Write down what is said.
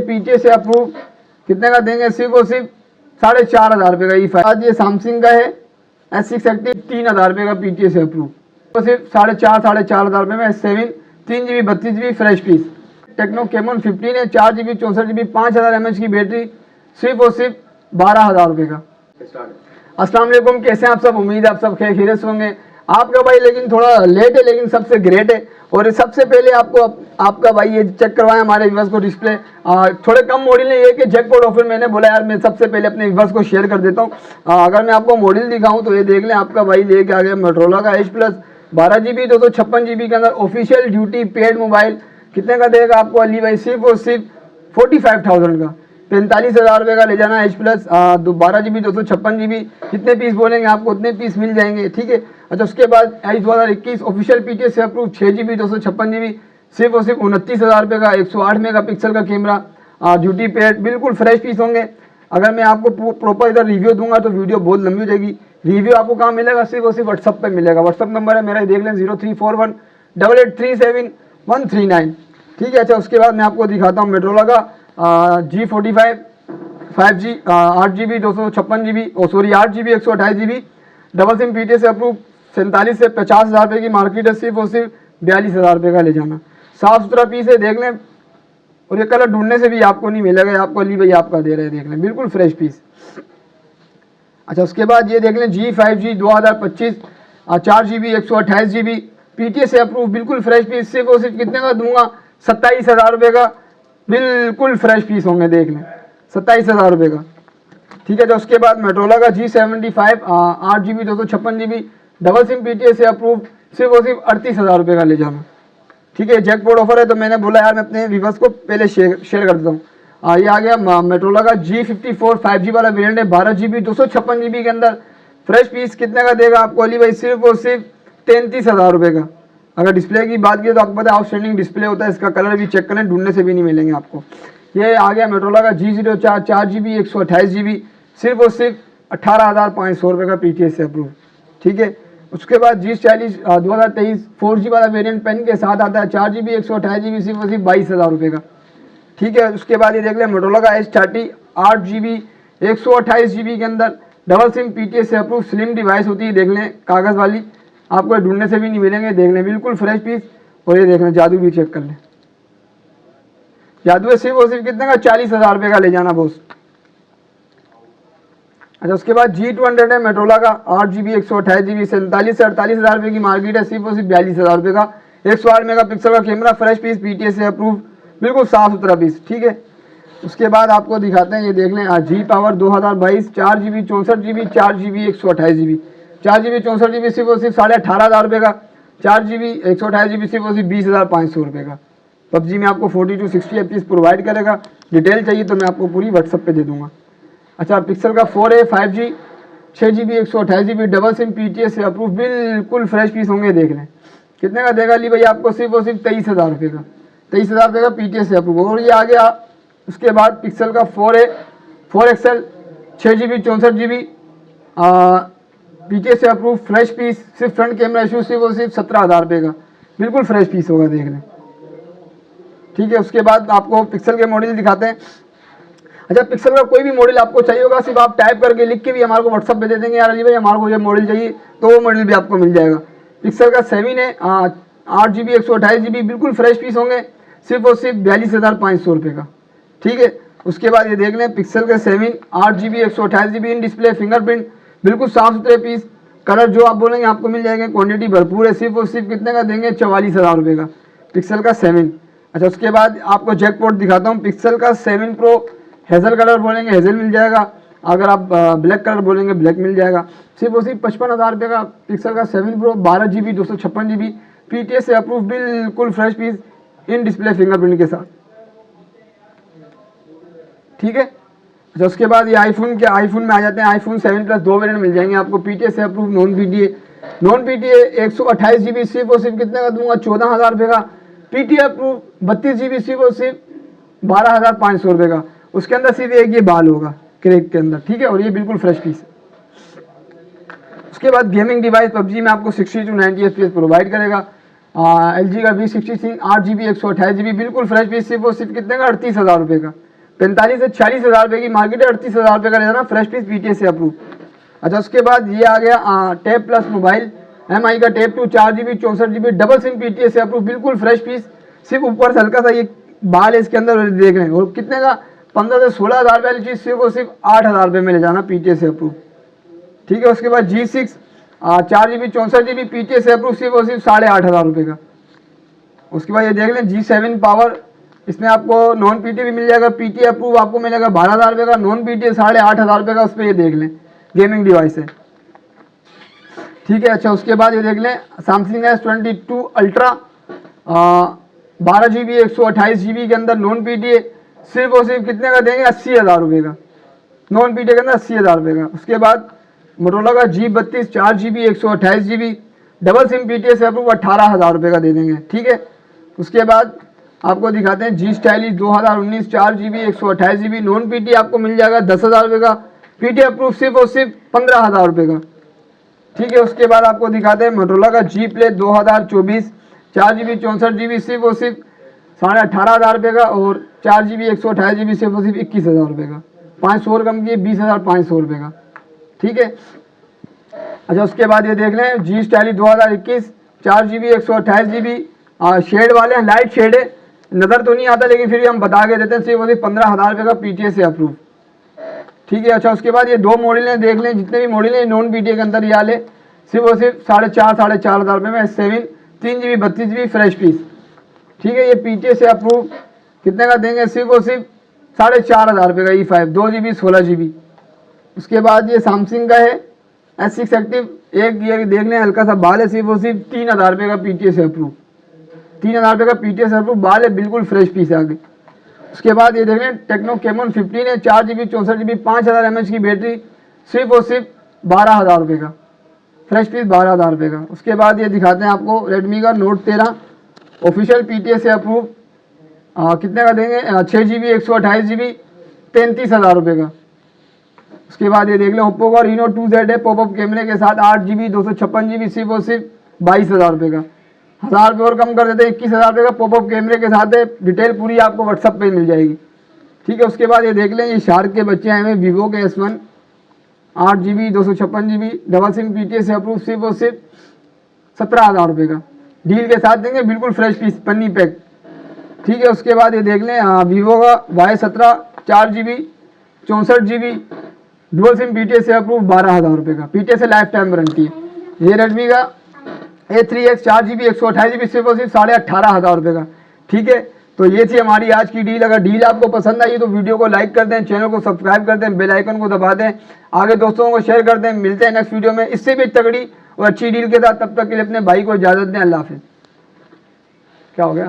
PTA से approve, कितने का देंगे, सिर्फ और सिर्फ 4,500 रुपये का E5। आज ये सैमसंग का है S6 एक्टिव, 3,000 रुपये का पीटीए से अप्रूव, तो सिर्फ 4,500 रुपये में S7 3GB 32GB fresh piece. Techno caiman 15 है, 4GB 64GB 5000 mAh की बैटरी, सिर्फ और सिर्फ 12,000 रुपये का। अस्सलाम वालेकुम, कैसे हैं आप सब? उम्मीद है आप सब खैरियत से होंगे। आपका भाई लेकिन थोड़ा लेट है, लेकिन सबसे ग्रेट है। और सबसे पहले आपको आपका भाई ये चेक करवाएं हमारे व्यूअर्स को डिस्प्ले। थोड़े कम मॉडल है, ये कि जैकपॉट ऑफर मैंने बोला यार मैं सबसे पहले अपने व्यूअर्स को शेयर कर देता हूँ। अगर मैं आपको मॉडल दिखाऊं तो ये देख लें, आपका भाई लेके आ गया मोटोरोला का H+ 12GB 256GB के अंदर ऑफिशियल ड्यूटी पेड मोबाइल। कितने का देगा आपको अली भाई? सिर्फ और सिर्फ 45,000 का, 45,000 रुपये का ले जाना H+ 12GB 256GB। कितने पीस बोलेंगे आपको उतने पीस मिल जाएंगे, ठीक है। अच्छा, उसके बाद H 2021 ऑफिशियल पीटीए से अप्रूव 6GB 256GB, सिर्फ और सिर्फ 29,000 रुपये का, 108 मेगापिक्सल का कैमरा, ड्यूटी पेड, बिल्कुल फ्रेश पीस होंगे। अगर मैं आपको प्रॉपर इधर रिव्यू दूंगा तो वीडियो बहुत लंबी हो जाएगी। रिव्यू आपको कहाँ मिलेगा? सिर्फ और सिर्फ व्हाट्सअप पे मिलेगा। व्हाट्सअप नंबर है मेरा, देख लें 03418837 ठीक है। अच्छा, उसके बाद मैं आपको दिखाता हूँ मोटोरोला का G45 5G 8GB 256GB 8GB 128GB double SIM PTA से अप्रूव 47 से 50,000 रुपये की मार्केट है, सिर्फ और सिर्फ 42,000 रुपये का ले जाना। साफ सुथरा पीस है, देख लें। और ये कलर ढूंढने से भी आपको नहीं मिलेगा, आपको अली भाई आपका दे रहे हैं, देख लें, बिल्कुल फ्रेश पीस। अच्छा, उसके बाद ये देख लें G5G 2025 4GB 128GB पीटीए से अप्रूव, बिल्कुल फ्रेश पीस, सिर्फ और सिर्फ कितने का दूंगा? 27,000 रुपये का, बिल्कुल फ्रेश पीस होंगे, देख लें, 27,000 रुपये का, ठीक है। तो उसके बाद मोटोरोला का G75 8GB 256GB double SIM PTA से अप्रूव, सिर्फ और सिर्फ 38,000 रुपये का ले जाना, ठीक है। जैकपॉट ऑफर है तो मैंने बोला यार मैं अपने व्यूअर्स को पहले शेयर कर देता हूँ। ये आ गया मोटोरोला का G54 5G वाला वेरिएंट है, 12GB 256GB के अंदर फ्रेश पीस। कितने का देगा आपको अली भाई? सिर्फ और सिर्फ 33,000 रुपये का। अगर डिस्प्ले की बात की तो आपको पता है आउटस्टैंडिंग डिस्प्ले होता है, इसका कलर भी चेक करें, ढूंढने से भी नहीं मिलेंगे आपको। ये आ गया मोटोरोला का G04 4GB 128GB, सिर्फ और सिर्फ 18,500 रुपये का पीटीए से अप्रूव, ठीक है। उसके बाद G40 2023 4G वाला वेरिएंट पेन के साथ आता है, 4GB 128GB, सिर्फ और सिर्फ 22,000 रुपये का, ठीक है। उसके बाद ये देख लें मोटोरोला का H30 8GB 128GB के अंदर डबल सिम पीटीए से अप्रूव, स्लिम डिवाइस होती है, देख लें, कागज़ वाली, आपको ढूंढने से भी नहीं मिलेंगे, देख लें, बिल्कुल फ्रेश पीस। और ये देख लें जादू भी चेक कर लें, जादू है, सिर्फ और सिर्फ कितने का? 40,000 रुपये का ले जाना बॉस। अच्छा, उसके बाद G200 है मोटोरोला का 8GB 128GB 47 से 48,000 रुपये की मार्केट है, सिर्फ और सिर्फ 42,000 रुपये का, 108 मेगापिक्सल का कैमरा, फ्रेश पीस पीटीए से अप्रूव, बिल्कुल साफ सुथरा पीस, ठीक है। उसके बाद आपको दिखाते हैं, ये देख लें G power 2022 4GB 64GB 4GB 128GB 4GB 64GB सिर्फ और सिर्फ 18,500 रुपये का, 4GB 128GB सिर्फ और सिर्फ 20,500 रुपये का। PUBG में आपको 40 to 60 FPS प्रोवाइड करेगा। डिटेल चाहिए तो मैं आपको पूरी व्हाट्सअप पे दे दूंगा। अच्छा, पिक्सल का 4A 5G 6GB 128GB double SIM PTA से अप्रूव, बिल्कुल फ्रेश पीस होंगे, देख लें। कितने का देगा अली भाई आपको? सिर्फ और सिर्फ 23,000 रुपये का, 23,000 रुपये का पीटीए से अप्रूव। और ये आ गया उसके बाद पिक्सल का 4A 4XL 6GB 64GB PTA से अप्रूव, फ्रेश पीस, सिर्फ फ्रंट कैमरा इशू, सिर्फ और सिर्फ 17,000 रुपये का, बिल्कुल फ्रेश पीस होगा, देख लें, ठीक है। उसके बाद आपको पिक्सल के मॉडल दिखाते हैं। अच्छा, पिक्सल का कोई भी मॉडल आपको चाहिए होगा, सिर्फ आप टाइप करके लिख के भी हमारे को व्हाट्सअप पे दे देंगे, यार अली भाई हमारे को ये मॉडल चाहिए, तो वो मॉडल भी आपको मिल जाएगा। पिक्सल का 7 है 8GB 128GB, बिल्कुल फ्रेश पीस होंगे, सिर्फ और सिर्फ 42,500 रुपये का, ठीक है। उसके बाद ये देख लें पिक्सल का 7 8GB 128GB इन डिस्प्ले फिंगरप्रिंट, बिल्कुल साफ सुथरे पीस, कलर जो आप बोलेंगे आपको मिल जाएंगे, क्वान्टिटी भरपूर है, सिर्फ और सिर्फ कितने का देंगे? 44,000 रुपये का, पिक्सल का 7। अच्छा, उसके बाद आपको जैकपॉट दिखाता हूँ। पिक्सल का 7 प्रो हेज़ल कलर बोलेंगे हेज़ल मिल जाएगा, अगर आप ब्लैक कलर बोलेंगे ब्लैक मिल जाएगा, सिर्फ और सिर्फ 55,000 रुपये का पिक्सल का 7 प्रो 12GB 256GB पीटीए से अप्रूव, बिल्कुल fresh piece in display fingerprint के साथ, ठीक है। अच्छा, उसके बाद ये आईफोन में आ जाते हैं। आईफोन 7+ 2 वेरिएंट मिल जाएंगे आपको, पीटीए से अप्रूव, नॉन पीटीए 128GB, सिर्फ और सिर्फ कितने का दूंगा? 14,000 रुपये का, पीटीए अप्रूव 32GB, सिर्फ और सिर्फ 12,500 रुपये का। उसके अंदर सिर्फ एक ये बाल होगा क्रैक के अंदर, ठीक है। और ये बिल्कुल फ्रेश पीस है। उसके बाद गेमिंग डिवाइस PUBG में आपको 60 to 90 FPS प्रोवाइड करेगा। LG का V63 8GB 128GB, बिल्कुल फ्रेश पीस, सिर्फ और सिर्फ कितने का? 38,000 रुपये का, 45 से 46,000 रुपये की मार्केट है, 38,000 रुपये का ले जाना फ्रेश पीस पीटीएस से अप्रूव। अच्छा उसके बाद ये आ गया टैब प्लस मोबाइल MI का tab 2 4GB 64GB double SIM PTS से अप्रूव, बिल्कुल फ्रेश पीस, सिर्फ ऊपर से हल्का सा ये बाल है इसके अंदर देख रहे हैं। और कितने का 15 से 16,000 वाली चीज़ सिर्फ और सिर्फ 8,000 रुपये में ले जाना पीटीएस से अप्रूव। ठीक है, उसके बाद G6 4GB 64GB पीटीएस से अप्रूव, सिर्फ और सिर्फ 8,500 रुपये का। उसके बाद ये देख लें G7 पावर, इसमें आपको नॉन पीटी भी मिल जाएगा, पीटी अप्रूव आपको मिलेगा 12,000 रुपये का, नॉन पीटी 8,500 रुपये का। उस पर ये देख लें गेमिंग डिवाइस है। ठीक है, अच्छा उसके बाद ये देख लें Samsung S22 ultra 12GB 128GB के अंदर नॉन पीटी है, सिर्फ और सिर्फ कितने का देंगे 80,000 रुपये का, नॉन पीटी के अंदर 80,000 रुपये का। उसके बाद मोटोरोला का G32 4GB 128GB double SIM PT से अप्रूव 18,000 रुपये का दे देंगे। ठीक है, उसके बाद आपको दिखाते हैं G stylish 2019 4GB 128GB non PT आपको मिल जाएगा 10,000 रुपये का, पीटी अप्रूव सिर्फ और सिर्फ 15,000 रुपये का। ठीक है, उसके बाद आपको दिखाते हैं मोटोरोला का G प्ले 2024 4GB 64GB सिर्फ और सिर्फ 18,500 रुपये का, और 4GB 128GB सिर्फ और सिर्फ 21,000 रुपये का, 500 कम किए 20,500 रुपये का। ठीक है, अच्छा उसके बाद ये देख लें G stylish 2021 4GB 128GB shade वाले हैं, लाइट शेड है, नज़र तो नहीं आता लेकिन फिर भी हम बता के देते हैं, सिर्फ और सिर्फ 15,000 रुपये का पीटीएस से अप्रूव। ठीक है, अच्छा उसके बाद ये दो मॉडल हैं, देख लें जितने भी मॉडल हैं नॉन पीटीए के अंदर ये वाले सिर्फ और सिर्फ 4,500 रुपये में S7 3GB 32GB fresh piece. ठीक है, ये पीटीए से अप्रूव कितने का देंगे, सिर्फ और सिर्फ 4,500 रुपये का E5 2GB 16GB। उसके बाद ये सैमसंग का है S6 एक्टिव, एक ये देख लें हल्का सा बाल है, सिर्फ और सिर्फ 3,000 रुपये का पीटीए से अप्रूव, 3,000 रुपये का पीटीए से अप्रूव, बाल है बिल्कुल फ्रेश पीस है आगे। उसके बाद ये देख लें टेक्नो कैमन 15 है 4GB 64GB 5000 mAh की बैटरी, सिर्फ और सिर्फ 12,000 रुपये का फ्रेश पीस, 12,000 रुपये का। उसके बाद ये दिखाते हैं आपको रेडमी का नोट 13 ऑफिशियल पीटीए से अप्रूव, कितने का देंगे 6GB 128GB 33,000 रुपये का। उसके बाद ये देख लें ओप्पो का Reno 2Z है पॉपअप कैमरे के साथ 8GB 256GB सिर्फ और सिर्फ 22,000 रुपये का, 1,000 रुपये और कम कर देते हैं 21,000 रुपये का, पॉपअप कैमरे के साथ है, डिटेल पूरी आपको व्हाट्सअप पे मिल जाएगी। ठीक है, उसके बाद ये देख लें ये शार्क के बच्चे आए हुए वीवो के S1 8GB 256GB double SIM PTA से अप्रूव, सिर्फ और सिर्फ 17,000 रुपये का, डील के साथ देंगे बिल्कुल फ्रेश पीस पन्नी पैक। ठीक है, उसके बाद ये देख लें वीवो का Y17 4GB 64GB dual SIM PTA से अप्रूव 12,000 रुपये का, पीटीए से लाइफ टाइम वारंटी है। ये रेडमी का A3X 4GB 128GB सिर्फ और सिर्फ 18,500 रुपये का। ठीक है, तो ये थी हमारी आज की डील। अगर डील आपको पसंद आई तो वीडियो को लाइक कर दें, चैनल को सब्सक्राइब कर दें, बेल आइकन को दबा दें, आगे दोस्तों को शेयर कर दें। मिलते हैं नेक्स्ट वीडियो में इससे भी तगड़ी और अच्छी डील के साथ, तब तक के लिए अपने भाई को इजाज़त दें। अल्लाह हाफिज़। क्या हो गया?